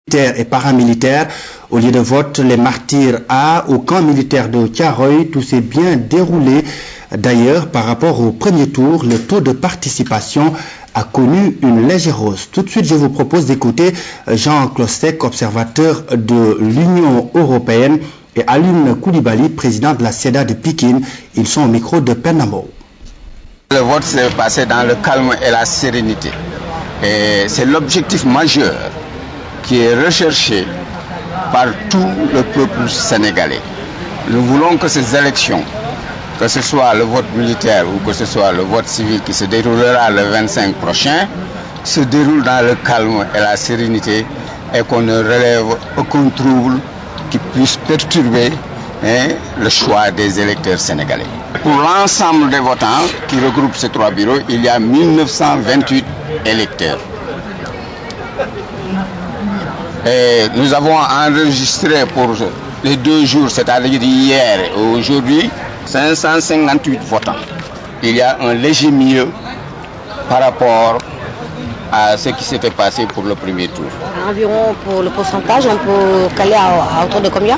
Militaires et paramilitaires. Au lieu de vote, les martyrs A au camp militaire de Thiaroye, tout s'est bien déroulé. D'ailleurs, par rapport au premier tour, le taux de participation a connu une légère hausse. Tout de suite, je vous propose d'écouter Jean Klosek, observateur de l'Union européenne, et Alioune Koulibaly, président de la CEDA de Pikine. Ils sont au micro de Penamo. Le vote s'est passé dans le calme et la sérénité. Et c'est l'objectif majeur qui est recherché par tout le peuple sénégalais. Nous voulons que ces élections, que ce soit le vote militaire ou que ce soit le vote civil qui se déroulera le 25 prochain, se déroulent dans le calme et la sérénité et qu'on ne relève aucun trouble qui puisse perturber le choix des électeurs sénégalais. Pour l'ensemble des votants qui regroupent ces trois bureaux, il y a 1928 électeurs. Et nous avons enregistré pour les 2 jours, c'est-à-dire hier et aujourd'hui, 558 votants. Il y a un léger mieux par rapport à ce qui s'était passé pour le premier tour. Environ pour le pourcentage, on peut caler à autour de combien?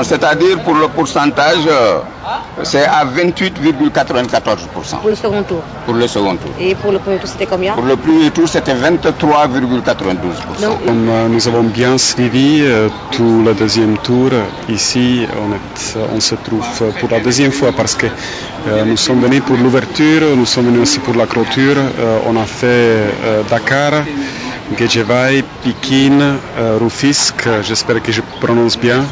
C'est-à-dire pour le pourcentage, c'est à 28,94%. Pour le second tour? Pour le second tour. Et pour le premier tour, c'était combien? Pour le premier tour, c'était 23,92%. Nous avons bien suivi tout le deuxième tour. Ici, on se trouve pour la deuxième fois parce que nous sommes venus pour l'ouverture, nous sommes venus aussi pour la clôture. On a fait Dakar, Guédiawaye, Pikine, Rufisque, j'espère que je prononce bien.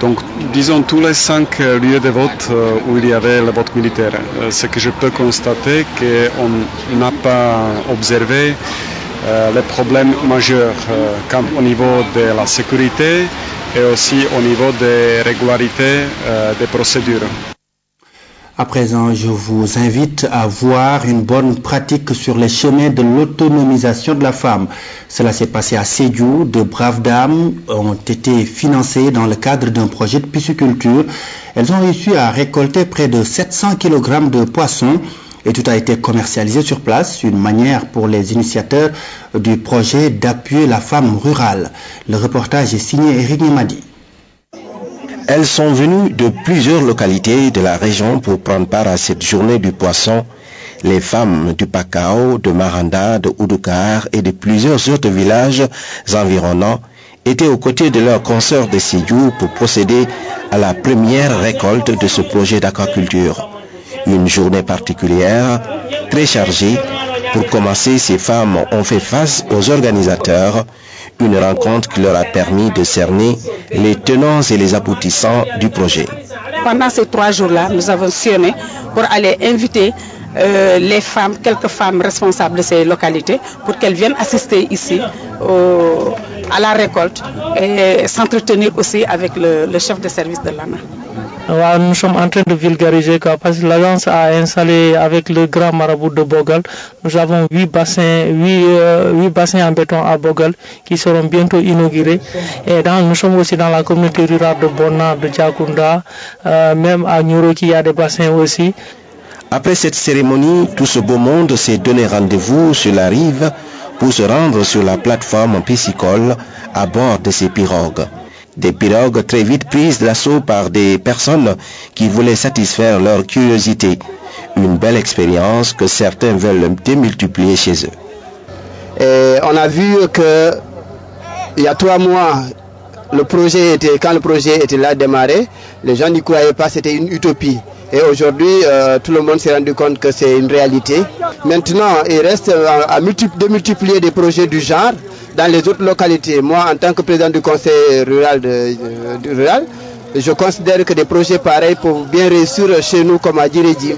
Donc, disons tous les 5 lieux de vote où il y avait le vote militaire. Ce que je peux constater, qu'on n'a pas observé les problèmes majeurs au niveau de la sécurité et aussi au niveau des régularités des procédures. À présent, je vous invite à voir une bonne pratique sur les chemins de l'autonomisation de la femme. Cela s'est passé à Sédhiou. De braves dames ont été financées dans le cadre d'un projet de pisciculture. Elles ont réussi à récolter près de 700 kg de poissons et tout a été commercialisé sur place. Une manière pour les initiateurs du projet d'appuyer la femme rurale. Le reportage est signé Eric Nimadi. Elles sont venues de plusieurs localités de la région pour prendre part à cette journée du poisson. Les femmes du Pakao, de Maranda, de Oudoukar et de plusieurs autres villages environnants étaient aux côtés de leurs consoeurs de Sédhiou pour procéder à la première récolte de ce projet d'aquaculture. Une journée particulière, très chargée. Pour commencer, ces femmes ont fait face aux organisateurs. Une rencontre qui leur a permis de cerner les tenants et les aboutissants du projet. Pendant ces 3 jours-là, nous avons sillonné pour aller inviter les femmes, quelques femmes responsables de ces localités, pour qu'elles viennent assister ici à la récolte et s'entretenir aussi avec le chef de service de l'ANA. Nous sommes en train de vulgariser parce que l'agence a installé avec le grand marabout de Bogal. Nous avons 8 bassins en béton à Bogal qui seront bientôt inaugurés. Et nous sommes aussi dans la communauté rurale de Bona, de Djakunda, même à Nyuroki, il y a des bassins aussi. Après cette cérémonie, tout ce beau monde s'est donné rendez-vous sur la rive pour se rendre sur la plateforme piscicole à bord de ces pirogues. Des pirogues très vite prises d'assaut par des personnes qui voulaient satisfaire leur curiosité. Une belle expérience que certains veulent démultiplier chez eux. Et on a vu que il y a 3 mois, quand le projet était là démarré, les gens n'y croyaient pas, c'était une utopie. Et aujourd'hui, tout le monde s'est rendu compte que c'est une réalité. Maintenant, il reste de multiplier des projets du genre dans les autres localités. Moi, en tant que président du conseil rural, je considère que des projets pareils peuvent bien réussir chez nous comme à Djiredji.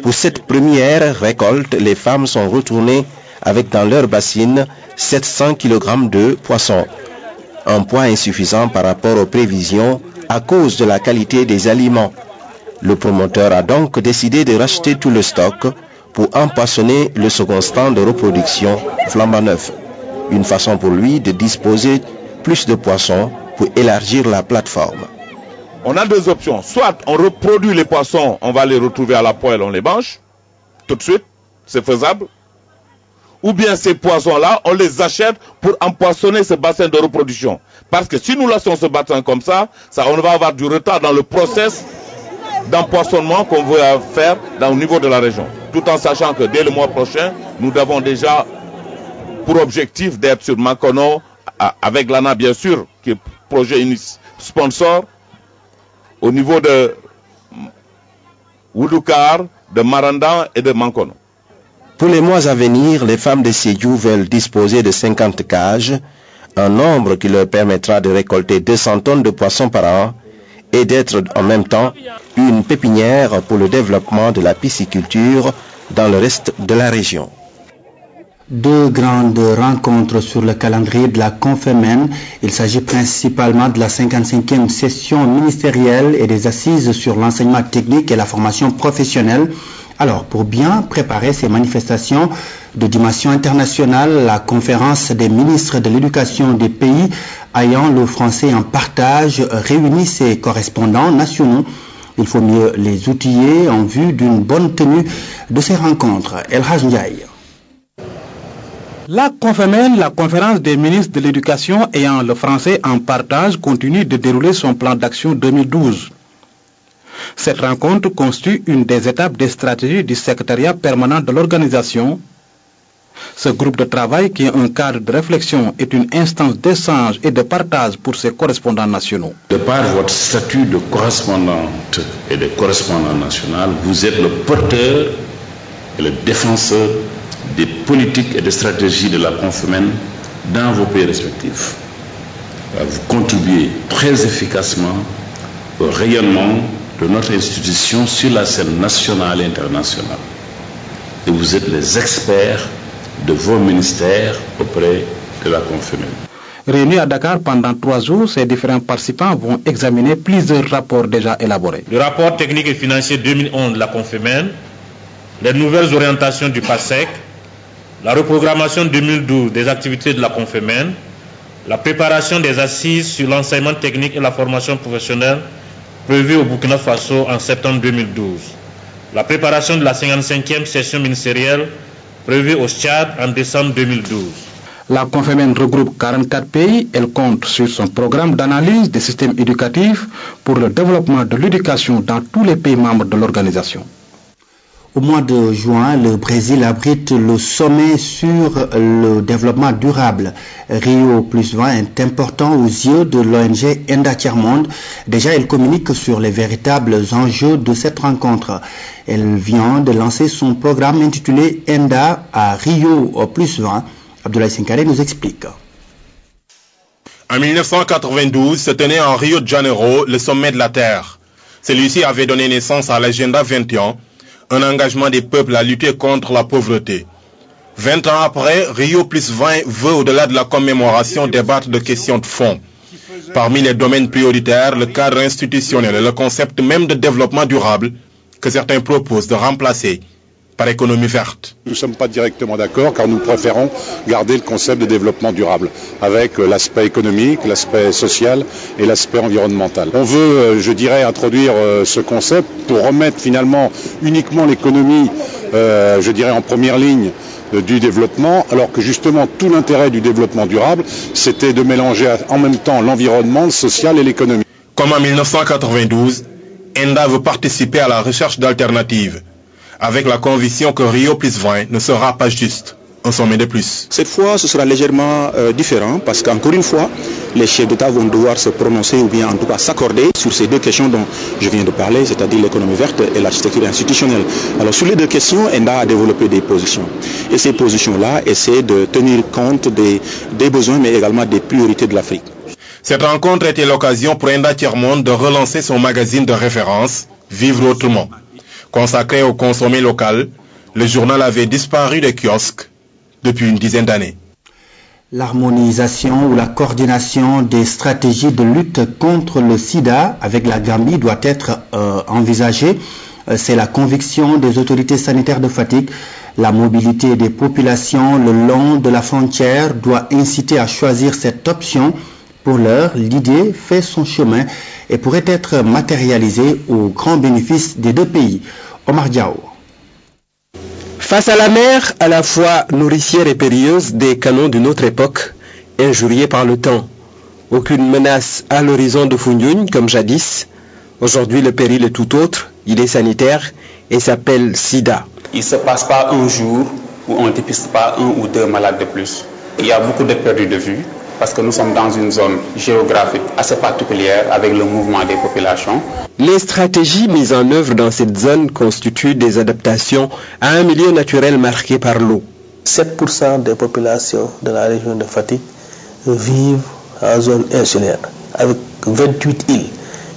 Pour cette première récolte, les femmes sont retournées avec dans leur bassine 700 kg de poissons. Un poids insuffisant par rapport aux prévisions à cause de la qualité des aliments. Le promoteur a donc décidé de racheter tout le stock pour empoissonner le second stand de reproduction flambant neuf. Une façon pour lui de disposer plus de poissons pour élargir la plateforme. On a 2 options. Soit on reproduit les poissons, on va les retrouver à la poêle, on les mange tout de suite, c'est faisable. ou bien ces poissons-là, on les achète pour empoisonner ce bassin de reproduction. Parce que si nous laissons ce bassin comme ça, on va avoir du retard dans le process d'empoisonnement qu'on veut faire au niveau de la région. Tout en sachant que dès le mois prochain, nous avons déjà pour objectif d'être sur Mankono, avec l'ANA bien sûr, qui est projet sponsor, au niveau de Oudoukar, de Maranda et de Mankono. Pour les mois à venir, les femmes de Sédhiou veulent disposer de 50 cages, un nombre qui leur permettra de récolter 200 tonnes de poissons par an et d'être en même temps une pépinière pour le développement de la pisciculture dans le reste de la région. Deux grandes rencontres sur le calendrier de la Confémen. Il s'agit principalement de la 55e session ministérielle et des assises sur l'enseignement technique et la formation professionnelle. Alors, pour bien préparer ces manifestations de dimension internationale, la conférence des ministres de l'éducation des pays ayant le français en partage réunit ses correspondants nationaux. Il faut mieux les outiller en vue d'une bonne tenue de ces rencontres. El Hadj Ndiaye. La Confémen, la conférence des ministres de l'éducation ayant le français en partage, continue de dérouler son plan d'action 2012. Cette rencontre constitue une des étapes des stratégies du secrétariat permanent de l'organisation. Ce groupe de travail, qui est un cadre de réflexion, est une instance d'échange et de partage pour ses correspondants nationaux. De par votre statut de correspondante et de correspondant national, vous êtes le porteur et le défenseur des politiques et des stratégies de la Confémen dans vos pays respectifs. Vous contribuez très efficacement au rayonnement de notre institution sur la scène nationale et internationale. Et vous êtes les experts de vos ministères auprès de la Confémen. Réunis à Dakar pendant 3 jours, ces différents participants vont examiner plusieurs rapports déjà élaborés. Le rapport technique et financier 2011 de la Confémen, les nouvelles orientations du PASEC, la reprogrammation 2012 des activités de la Confémen, la préparation des assises sur l'enseignement technique et la formation professionnelle prévue au Burkina Faso en septembre 2012, la préparation de la 55e session ministérielle prévue au Tchad en décembre 2012. La Confémen regroupe 44 pays. Elle compte sur son programme d'analyse des systèmes éducatifs pour le développement de l'éducation dans tous les pays membres de l'organisation. Au mois de juin, le Brésil abrite le sommet sur le développement durable. Rio+20 est important aux yeux de l'ONG ENDA Tiers-Monde. Déjà, elle communique sur les véritables enjeux de cette rencontre. Elle vient de lancer son programme intitulé ENDA à Rio+20. Abdoulaye Sinkare nous explique. En 1992 se tenait en Rio de Janeiro le sommet de la Terre. Celui-ci avait donné naissance à l'agenda 21, un engagement des peuples à lutter contre la pauvreté. 20 ans après, Rio+20 veut, au-delà de la commémoration, débattre de questions de fond. Parmi les domaines prioritaires, le cadre institutionnel et le concept même de développement durable que certains proposent de remplacer par économie verte. Nous ne sommes pas directement d'accord car nous préférons garder le concept de développement durable avec l'aspect économique, l'aspect social et l'aspect environnemental. On veut, je dirais, introduire ce concept pour remettre finalement uniquement l'économie, je dirais, en première ligne du développement, alors que justement tout l'intérêt du développement durable, c'était de mélanger en même temps l'environnement, le social et l'économie. Comme en 1992, ENDA veut participer à la recherche d'alternatives, avec la conviction que Rio+20 ne sera pas juste un sommet de plus. Cette fois, ce sera légèrement différent parce qu'encore une fois, les chefs d'État vont devoir se prononcer ou bien en tout cas s'accorder sur ces deux questions dont je viens de parler, c'est-à-dire l'économie verte et l'architecture institutionnelle. Alors sur les deux questions, ENDA a développé des positions. Et ces positions-là essaient de tenir compte des besoins mais également des priorités de l'Afrique. Cette rencontre était l'occasion pour ENDA Tiers-Monde de relancer son magazine de référence, Vivre autrement. Consacré au consommé local, le journal avait disparu des kiosques depuis une dizaine d'années. L'harmonisation ou la coordination des stratégies de lutte contre le sida avec la Gambie doit être envisagée. C'est la conviction des autorités sanitaires de Fatick. La mobilité des populations le long de la frontière doit inciter à choisir cette option. Pour l'heure, l'idée fait son chemin et pourrait être matérialisée au grand bénéfice des deux pays. Omar Diao. Face à la mer, à la fois nourricière et périlleuse, des canons d'une autre époque, injuriés par le temps. Aucune menace à l'horizon de Foundiougne comme jadis. Aujourd'hui, le péril est tout autre, il est sanitaire et s'appelle SIDA. Il ne se passe pas un jour où on ne dépiste pas un ou deux malades de plus. Il y a beaucoup de perdus de vue parce que nous sommes dans une zone géographique assez particulière avec le mouvement des populations. Les stratégies mises en œuvre dans cette zone constituent des adaptations à un milieu naturel marqué par l'eau. 7% des populations de la région de Fatick vivent en zone insulaire avec 28 îles.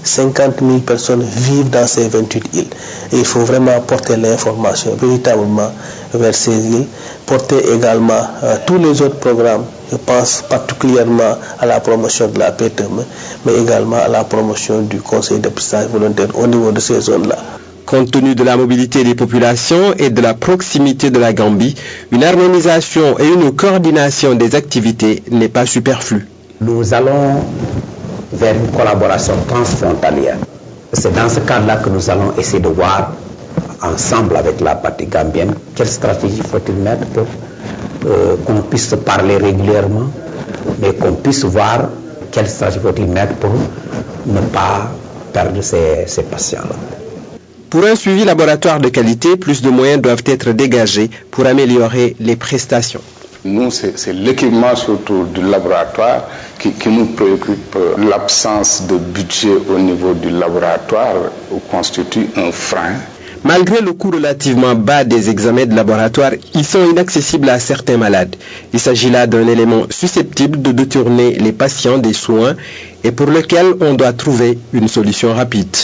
50 000 personnes vivent dans ces 28 îles. Et il faut vraiment porter l'information véritablement vers ces îles, porter également tous les autres programmes. Je pense particulièrement à la promotion de la PTM, mais également à la promotion du conseil de dépistage volontaire au niveau de ces zones-là. Compte tenu de la mobilité des populations et de la proximité de la Gambie, une harmonisation et une coordination des activités n'est pas superflue. Nous allons vers une collaboration transfrontalière. C'est dans ce cadre-là que nous allons essayer de voir ensemble avec la partie gambienne quelle stratégie faut-il mettre pour qu'on puisse se parler régulièrement, mais qu'on puisse voir quelle stratégie faut-il mettre pour ne pas perdre ces patients-là. Pour un suivi laboratoire de qualité, plus de moyens doivent être dégagés pour améliorer les prestations. Nous, c'est l'équipement surtout du laboratoire qui nous préoccupe. L'absence de budget au niveau du laboratoire constitue un frein. Malgré le coût relativement bas des examens de laboratoire, ils sont inaccessibles à certains malades. Il s'agit là d'un élément susceptible de détourner les patients des soins et pour lequel on doit trouver une solution rapide.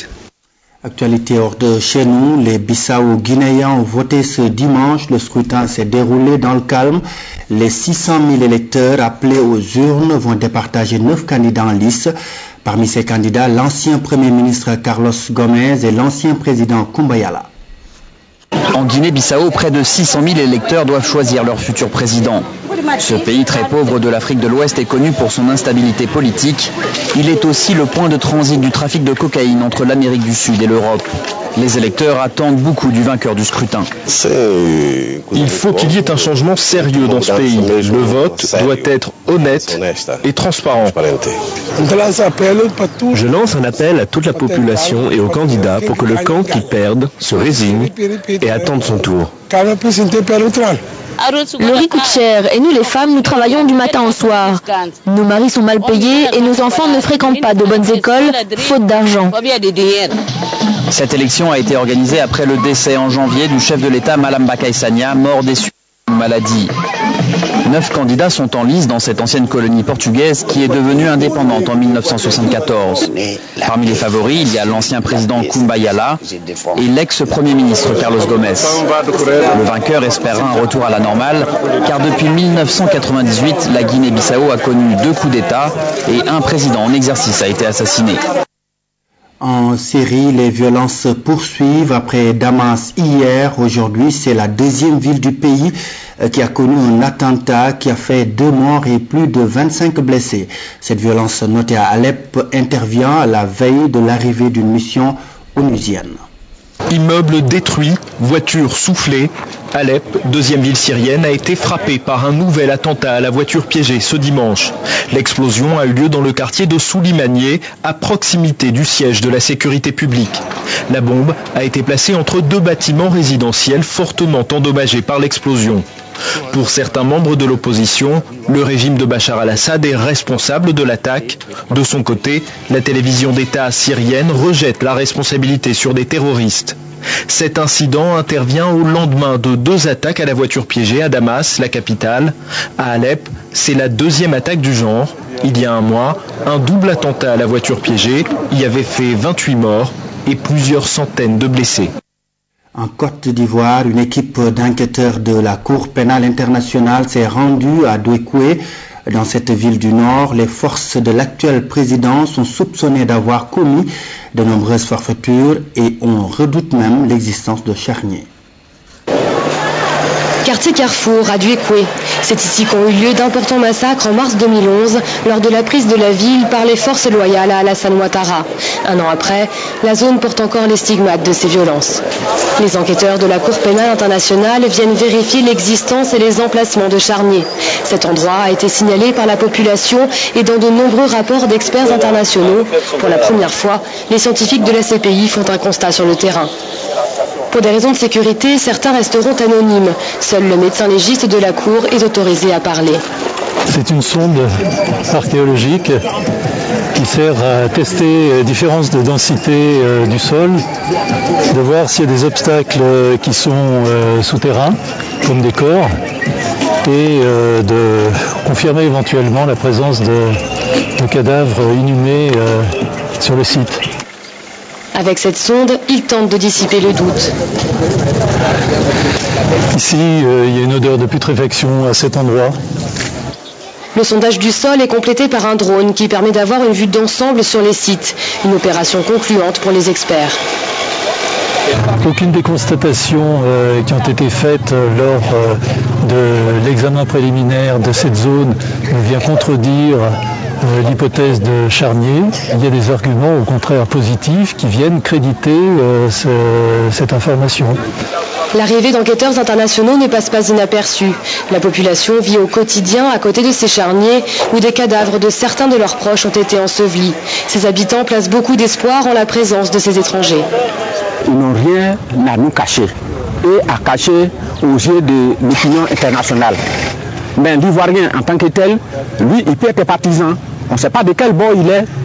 Actualité hors de chez nous, les Bissau-Guinéens ont voté ce dimanche. Le scrutin s'est déroulé dans le calme. Les 600 000 électeurs appelés aux urnes vont départager 9 candidats en lice. Parmi ces candidats, l'ancien Premier ministre Carlos Gomez et l'ancien président Kumbayala. En Guinée-Bissau, près de 600 000 électeurs doivent choisir leur futur président. Ce pays très pauvre de l'Afrique de l'Ouest est connu pour son instabilité politique. Il est aussi le point de transit du trafic de cocaïne entre l'Amérique du Sud et l'Europe. Les électeurs attendent beaucoup du vainqueur du scrutin. Il faut qu'il y ait un changement sérieux dans ce pays. Le vote doit être honnête et transparent. Je lance un appel à toute la population et aux candidats pour que le camp qui perde se résigne et attende son tour. Le riz coûte cher et nous les femmes, nous travaillons du matin au soir. Nos maris sont mal payés et nos enfants ne fréquentent pas de bonnes écoles, faute d'argent. Cette élection a été organisée après le décès en janvier du chef de l'État Malamba Kaissania, mort des suites d'une maladie. 9 candidats sont en lice dans cette ancienne colonie portugaise qui est devenue indépendante en 1974. Parmi les favoris, il y a l'ancien président Kumbayala et l'ex-premier ministre Carlos Gomez. Le vainqueur espérera un retour à la normale, car depuis 1998, la Guinée-Bissau a connu 2 coups d'État et un président en exercice a été assassiné. En Syrie, les violences se poursuivent après Damas hier. Aujourd'hui, c'est la deuxième ville du pays qui a connu un attentat qui a fait 2 morts et plus de 25 blessés. Cette violence notée à Alep intervient à la veille de l'arrivée d'une mission onusienne. Immeubles détruits, voitures soufflées, Alep, deuxième ville syrienne, a été frappée par un nouvel attentat à la voiture piégée ce dimanche. L'explosion a eu lieu dans le quartier de Soulimanié, à proximité du siège de la sécurité publique. La bombe a été placée entre 2 bâtiments résidentiels fortement endommagés par l'explosion. Pour certains membres de l'opposition, le régime de Bachar al-Assad est responsable de l'attaque. De son côté, la télévision d'État syrienne rejette la responsabilité sur des terroristes. Cet incident intervient au lendemain de 2 attaques à la voiture piégée à Damas, la capitale. À Alep, c'est la 2e attaque du genre. Il y a un mois, un double attentat à la voiture piégée y avait fait 28 morts et plusieurs centaines de blessés. En Côte d'Ivoire, une équipe d'enquêteurs de la Cour pénale internationale s'est rendue à Douékoué. Dans cette ville du Nord, les forces de l'actuel président sont soupçonnées d'avoir commis de nombreuses forfaitures et on redoute même l'existence de charniers. quartier Carrefour à Duékoué. C'est ici qu'ont eu lieu d'importants massacres en mars 2011 lors de la prise de la ville par les forces loyales à Alassane Ouattara. Un an après, la zone porte encore les stigmates de ces violences. Les enquêteurs de la Cour pénale internationale viennent vérifier l'existence et les emplacements de charniers. Cet endroit a été signalé par la population et dans de nombreux rapports d'experts internationaux. Pour la première fois, les scientifiques de la CPI font un constat sur le terrain. Pour des raisons de sécurité, certains resteront anonymes. Seul le médecin légiste de la Cour est autorisé à parler. C'est une sonde archéologique qui sert à tester les différences de densité du sol, de voir s'il y a des obstacles qui sont souterrains, comme des corps, et de confirmer éventuellement la présence de cadavres inhumés sur le site. Avec cette sonde, il tente de dissiper le doute. Ici, il y a une odeur de putréfaction à cet endroit. Le sondage du sol est complété par un drone qui permet d'avoir une vue d'ensemble sur les sites. Une opération concluante pour les experts. Aucune des constatations qui ont été faites lors de l'examen préliminaire de cette zone ne vient contredire l'hypothèse de charnier. Il y a des arguments au contraire positifs qui viennent créditer cette information. L'arrivée d'enquêteurs internationaux ne passe pas inaperçue. La population vit au quotidien à côté de ces charniers où des cadavres de certains de leurs proches ont été ensevelis. Ces habitants placent beaucoup d'espoir en la présence de ces étrangers. Ils n'ont rien à nous cacher et à cacher aux yeux de l'opinion internationale. Mais l'Ivoirien en tant que tel, lui, il peut être partisan. On ne sait pas de quel bord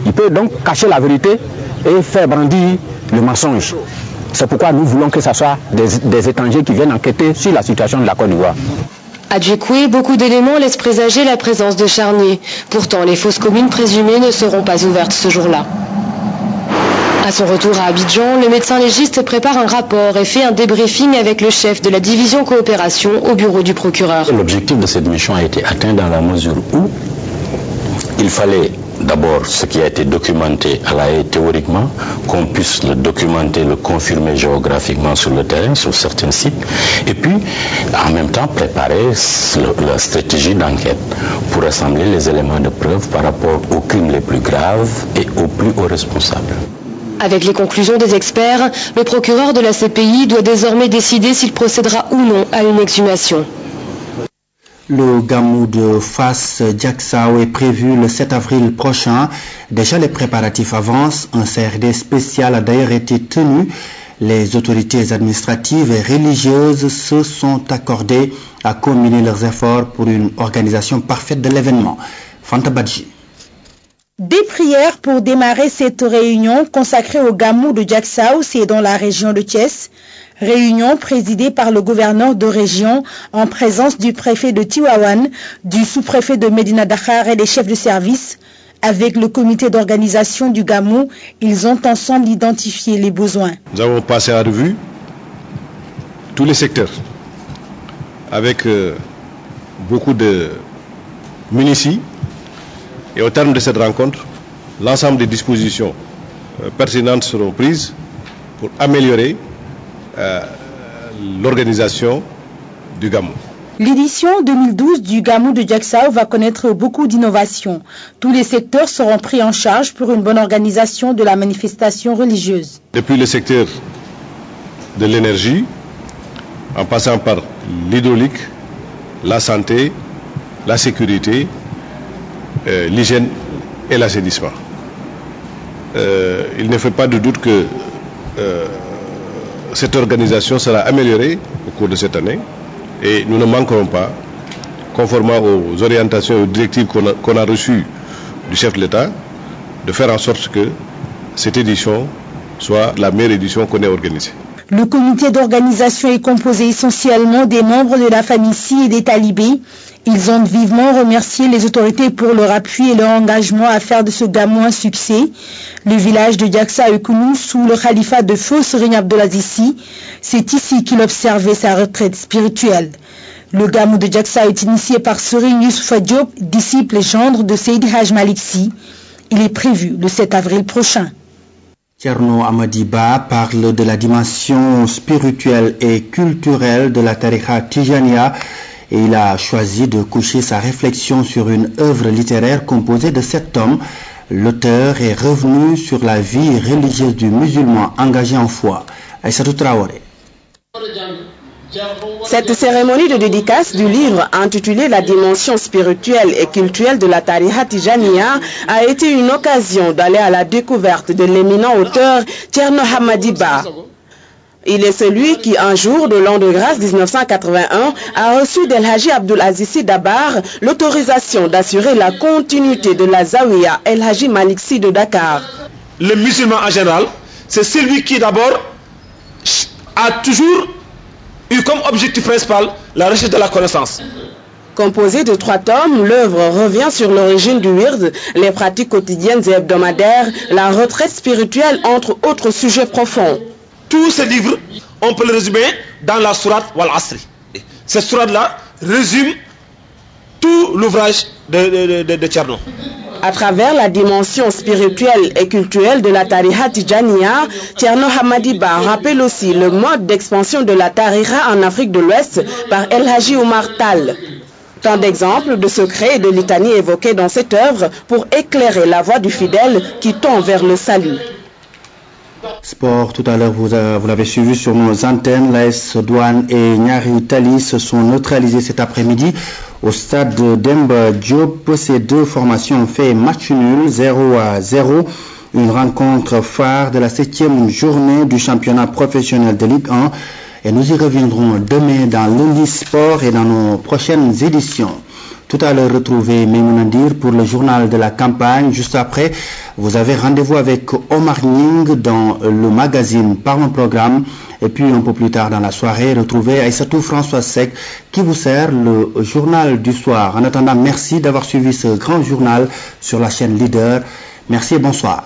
il peut donc cacher la vérité et faire brandir le mensonge. C'est pourquoi nous voulons que ce soit des étrangers qui viennent enquêter sur la situation de la Côte d'Ivoire. À Duékoué, beaucoup d'éléments laissent présager la présence de charniers. Pourtant, les fosses communes présumées ne seront pas ouvertes ce jour-là. À son retour à Abidjan, le médecin légiste prépare un rapport et fait un débriefing avec le chef de la division coopération au bureau du procureur. L'objectif de cette mission a été atteint dans la mesure où il fallait d'abord ce qui a été documenté à la haie théoriquement, qu'on puisse le documenter, le confirmer géographiquement sur le terrain, sur certains sites, et puis en même temps préparer la stratégie d'enquête pour rassembler les éléments de preuve par rapport aux crimes les plus graves et aux plus hauts responsables. Avec les conclusions des experts, le procureur de la CPI doit désormais décider s'il procédera ou non à une exhumation. Le Gamou de Fass Diacksao est prévu le 7 avril prochain. Déjà les préparatifs avancent. Un CRD spécial a d'ailleurs été tenu. Les autorités administratives et religieuses se sont accordées à combiner leurs efforts pour une organisation parfaite de l'événement. Fanta Badji. Des prières pour démarrer cette réunion consacrée au Gamou de Diacksao, c'est dans la région de Thiès. Réunion présidée par le gouverneur de région en présence du préfet de Tivaouane, du sous-préfet de Médina Dakhar et des chefs de service. Avec le comité d'organisation du Gamou, ils ont ensemble identifié les besoins. Nous avons passé à revue tous les secteurs avec beaucoup de munitions. Et au terme de cette rencontre, l'ensemble des dispositions pertinentes seront prises pour améliorer l'organisation du Gamou. L'édition 2012 du Gamou de Diacksao va connaître beaucoup d'innovations. Tous les secteurs seront pris en charge pour une bonne organisation de la manifestation religieuse. Depuis le secteur de l'énergie, en passant par l'hydraulique, la santé, la sécurité, l'hygiène et l'assainissement. Il ne fait pas de doute que cette organisation sera améliorée au cours de cette année et nous ne manquerons pas, conformément aux orientations et aux directives qu'on a reçues du chef de l'État, de faire en sorte que cette édition soit la meilleure édition qu'on ait organisée. Le comité d'organisation est composé essentiellement des membres de la famille Si et des talibés. Ils ont vivement remercié les autorités pour leur appui et leur engagement à faire de ce Gamou un succès. Le village de Diacksao est connu sous le califat de feu Serigne Abdelaziz Sy. C'est ici qu'il observait sa retraite spirituelle. Le Gamou de Diacksao est initié par Serigne Youssoufa Diop, disciple et gendre de Seydi Hadj Malick Sy. Il est prévu le 7 avril prochain. Thierno Amadiba parle de la dimension spirituelle et culturelle de la tariqa Tijaniya et il a choisi de coucher sa réflexion sur une œuvre littéraire composée de 7 tomes. L'auteur est revenu sur la vie religieuse du musulman engagé en foi. Aïssatou Traoré. Cette cérémonie de dédicace du livre intitulé La dimension spirituelle et culturelle de la tariqa Tijaniya a été une occasion d'aller à la découverte de l'éminent auteur Thierno Amadiba. Il est celui qui, un jour de l'an de grâce 1981, a reçu d'El Hadji Abdoul Aziz Sy Dabakh l'autorisation d'assurer la continuité de la Zawiya El Hadji Malick Sy de Dakar. Le musulman en général, c'est celui qui d'abord a toujours eu comme objectif principal la recherche de la connaissance. Composé de 3 tomes, l'œuvre revient sur l'origine du wird, les pratiques quotidiennes et hebdomadaires, la retraite spirituelle, entre autres sujets profonds. Tout ce livre, on peut le résumer dans la sourate Wal Asri. Cette sourate-là résume tout l'ouvrage de Thierno. À travers la dimension spirituelle et culturelle de la tariqa Tijaniya, Thierno Amadiba rappelle aussi le mode d'expansion de la tariqa en Afrique de l'Ouest par El Hadji Oumar Tall. Tant d'exemples de secrets et de litanies évoqués dans cette œuvre pour éclairer la voie du fidèle qui tend vers le salut. Sport, tout à l'heure vous l'avez suivi sur nos antennes, l'AS Douane et Niary Tally se sont neutralisés cet après-midi au stade Demba Diop. Ces deux formations ont fait match nul 0-0, une rencontre phare de la 7e journée du championnat professionnel de Ligue 1 et nous y reviendrons demain dans l'Unisport et dans nos prochaines éditions. Tout à l'heure, retrouvez Maimouna Ndir pour le journal de la campagne. Juste après, vous avez rendez-vous avec Omar Ning dans le magazine Parlons Programme. Et puis, un peu plus tard dans la soirée, retrouvez Aïssatou François Sec qui vous sert le journal du soir. En attendant, merci d'avoir suivi ce grand journal sur la chaîne Leader. Merci et bonsoir.